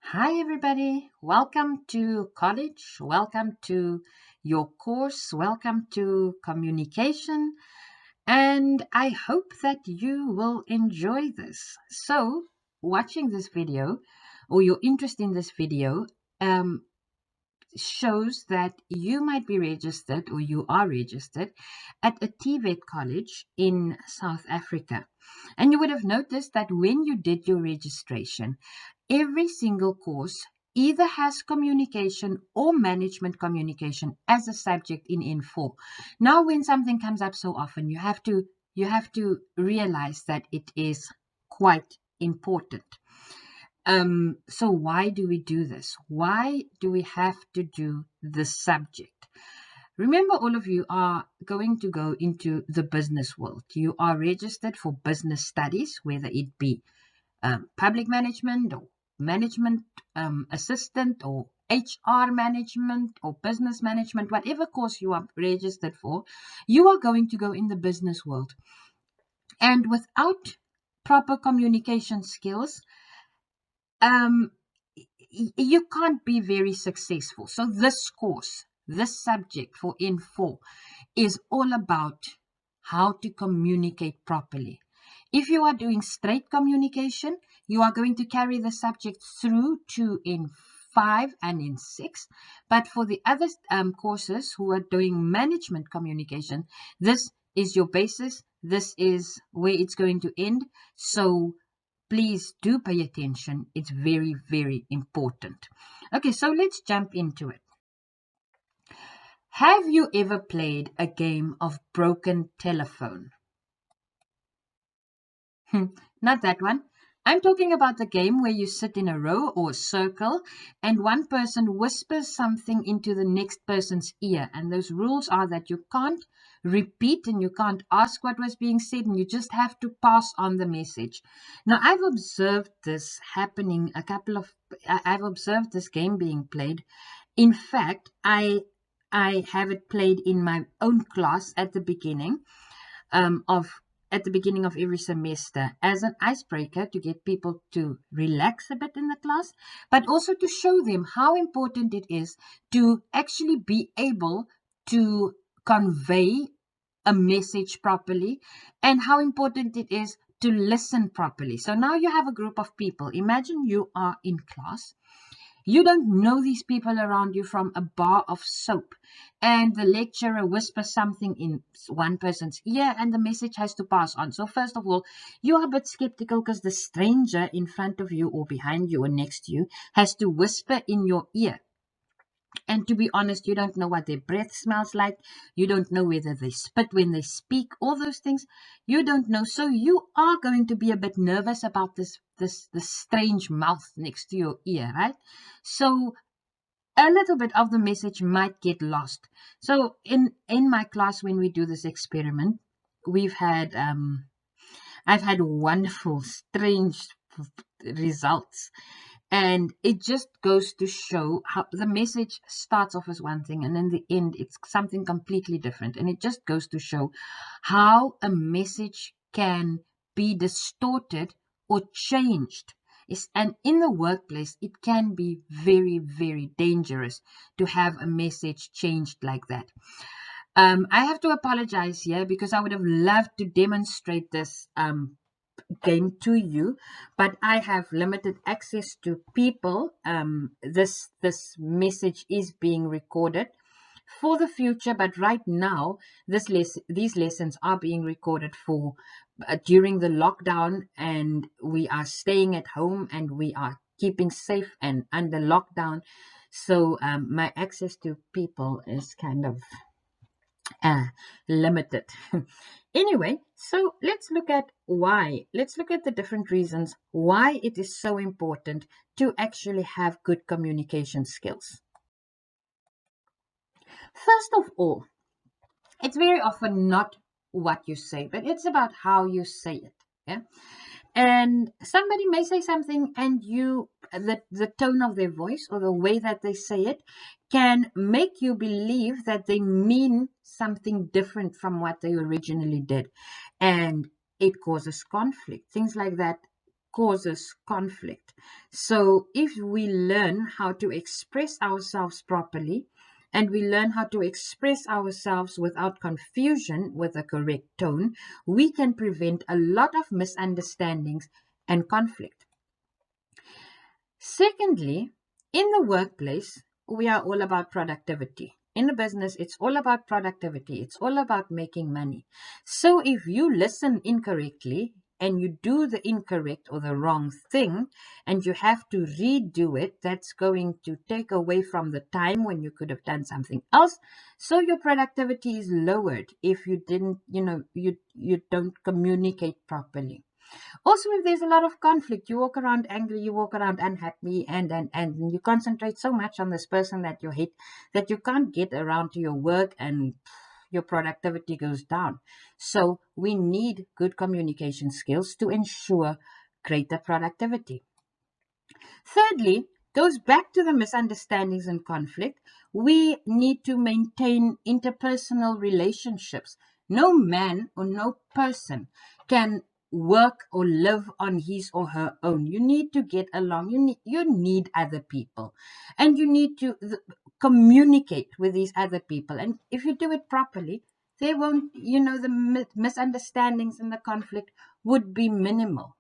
Hi, everybody. Welcome to college. Welcome to your course. Welcome to communication. And I hope that you will enjoy this. So, watching this video or your interest in this video um, shows that you might be registered or you are registered at a TVET college in South Africa. And you would have noticed that when you did your registration, every single course either has communication or management communication as a subject in N4. Now, when something comes up so often, you have to realize that it is quite important. So why do we do this? Why do we have to do this subject? Remember, all of you are going to go into the business world. You are registered for business studies, whether it be public management or management assistant or HR management or business management, whatever course you are registered for, you are going to go in the business world. And without proper communication skills, um, you can't be very successful. So this course, this subject for N4 is all about how to communicate properly. If you are doing straight communication, you are going to carry the subject through to N5 and N6. But for the other courses who are doing management communication, this is your basis. This is where it's going to end. So please do pay attention. It's very, very important. Okay, so let's jump into it. Have you ever played a game of broken telephone? Not that one. I'm talking about the game where you sit in a row or a circle and one person whispers something into the next person's ear. And those rules are that you can't repeat and you can't ask what was being said and you just have to pass on the message. Now, I've observed this happening I've observed this game being played. In fact, I have it played in my own class of at the beginning of every semester as an icebreaker to get people to relax a bit in the class, but also to show them how important it is to actually be able to convey a message properly and how important it is to listen properly. So now you have a group of people. Imagine you are in class. You don't know these people around you from a bar of soap. And the lecturer whispers something in one person's ear, and the message has to pass on. So, first of all, you are a bit skeptical because the stranger in front of you, or behind you, or next to you has to whisper in your ear. And to be honest, you don't know what their breath smells like. You don't know whether they spit when they speak, all those things. You don't know. So you are going to be a bit nervous about this strange mouth next to your ear, right? So a little bit of the message might get lost. So in my class, when we do this experiment, we've had I've had wonderful, strange results. And it just goes to show how the message starts off as one thing, and in the end, it's something completely different. And it just goes to show how a message can be distorted or changed. And in the workplace, it can be very, very dangerous to have a message changed like that. I have to apologize here because I would have loved to demonstrate this game to you, but I have limited access to people. This message is being recorded for the future, but right now these lessons are being recorded for during the lockdown, and we are staying at home and we are keeping safe and under lockdown. So my access to people is kind of uh, limited. Anyway, so let's look at why. Let's look at the different reasons why it is so important to actually have good communication skills. First of all, it's very often not what you say, but it's about how you say it. Yeah. And somebody may say something, and the tone of their voice or the way that they say it can make you believe that they mean something different from what they originally did, and it causes conflict. Things like that causes conflict. So if we learn how to express ourselves properly, and we learn how to express ourselves without confusion with a correct tone, we can prevent a lot of misunderstandings and conflict. Secondly, in the workplace, we are all about productivity. In the business, it's all about productivity. It's all about making money. So if you listen incorrectly and you do the incorrect or the wrong thing and you have to redo it, that's going to take away from the time when you could have done something else. So your productivity is lowered if you didn't, you don't communicate properly. Also, if there's a lot of conflict, you walk around angry, you walk around unhappy, and you concentrate so much on this person that you hate that you can't get around to your work, and your productivity goes down. So we need good communication skills to ensure greater productivity. Thirdly, goes back to the misunderstandings and conflict. We need to maintain interpersonal relationships. No man or no person can work or live on his or her own. You need to get along. You need other people, and you need to communicate with these other people. And if you do it properly, they won't. The misunderstandings and the conflict would be minimal.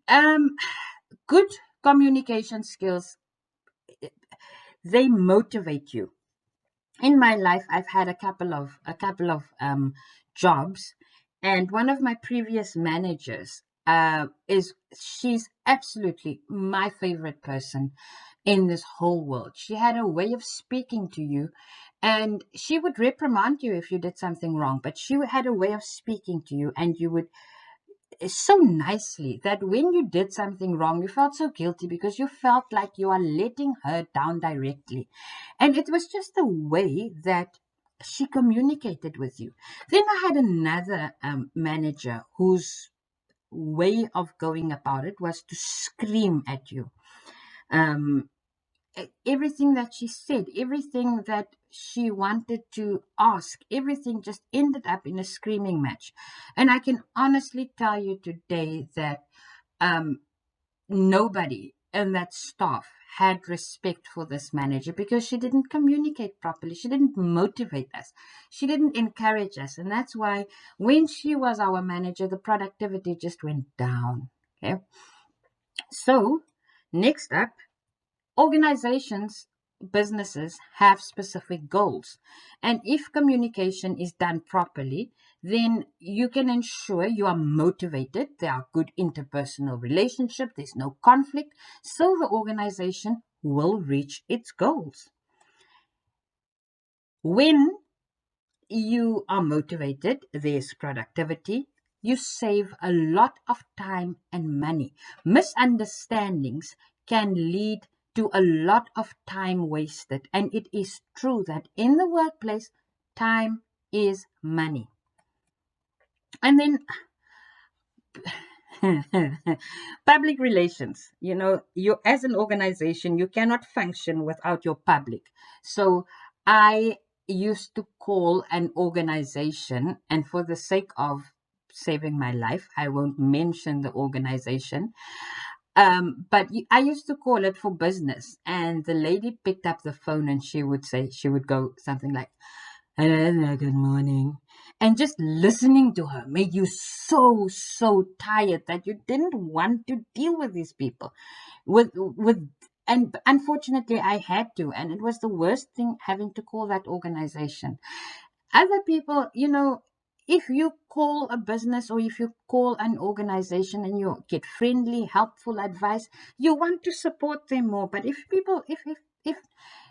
Um, Good communication skills, they motivate you. In my life, I've had a couple of jobs, and one of my previous managers is she's absolutely my favorite person in this whole world. She had a way of speaking to you, and she would reprimand you if you did something wrong, but she had a way of speaking to you, and you would so nicely that when you did something wrong, you felt so guilty because you felt like you are letting her down directly. And it was just the way that she communicated with you. Then I had another manager whose way of going about it was to scream at you. Um, Everything that she said, everything that she wanted to ask, everything just ended up in a screaming match. And I can honestly tell you today that um, nobody in that staff had respect for this manager because she didn't communicate properly. She didn't motivate us. She didn't encourage us. And that's why when she was our manager, the productivity just went down. Okay. So, next up, organizations, businesses have specific goals. And if communication is done properly, then you can ensure you are motivated. There are good interpersonal relationships. There's no conflict. So the organization will reach its goals. When you are motivated, there's productivity. You save a lot of time and money. Misunderstandings can lead to a lot of time wasted. And it is true that in the workplace, time is money. And then public relations. You as an organization, you cannot function without your public. So I used to call an organization, and for the sake of saving my life, I won't mention the organization. But I used to call it for business, and the lady picked up the phone and she would go something like, "Hello, good morning." And just listening to her made you so tired that you didn't want to deal with these people. And unfortunately I had to, and it was the worst thing having to call that organization. Other people, if you call a business or if you call an organization and you get friendly, helpful advice, you want to support them more. But if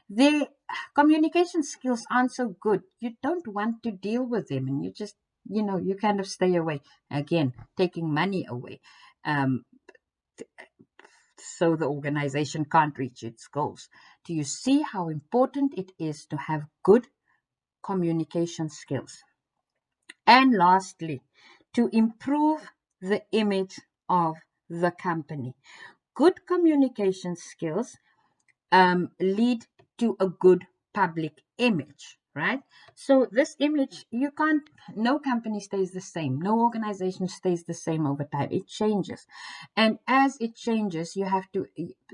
their communication skills aren't so good, you don't want to deal with them, and you just, you kind of stay away. Again, taking money away. Um, so the organization can't reach its goals. Do you see how important it is to have good communication skills? And lastly, to improve the image of the company. Good communication skills lead to a good public image. right? So this image, you can't, no company stays the same. No organization stays the same over time. It changes. And as it changes, you have to,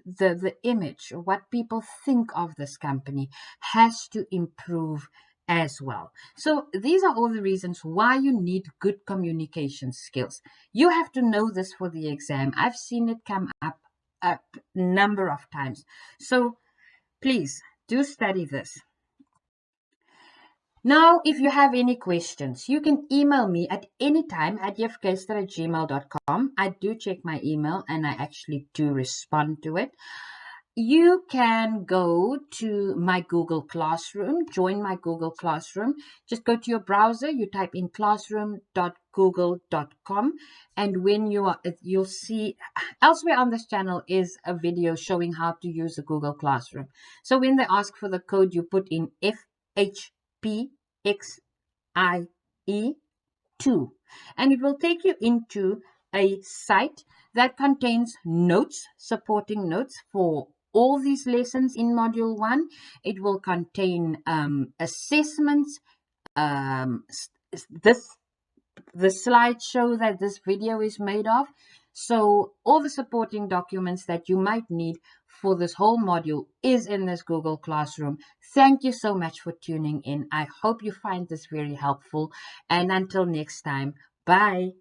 the image, what people think of this company has to improve as well. So these are all the reasons why you need good communication skills. You have to know this for the exam. I've seen it come up a number of times. So please do study this. Now, if you have any questions, you can email me at any time at jeffgeister@gmail.com. I do check my email and I actually do respond to it. You can go to my Google Classroom, join my Google Classroom. Just go to your browser, you type in classroom.google.com, and when you are, you'll see elsewhere on this channel is a video showing how to use a Google Classroom. So when they ask for the code, you put in FHPXIE2, and it will take you into a site that contains notes, supporting notes for all these lessons in Module 1. It will contain assessments, this the slideshow that this video is made of. So all the supporting documents that you might need for this whole module is in this Google Classroom. Thank you so much for tuning in. I hope you find this very helpful. And until next time, bye.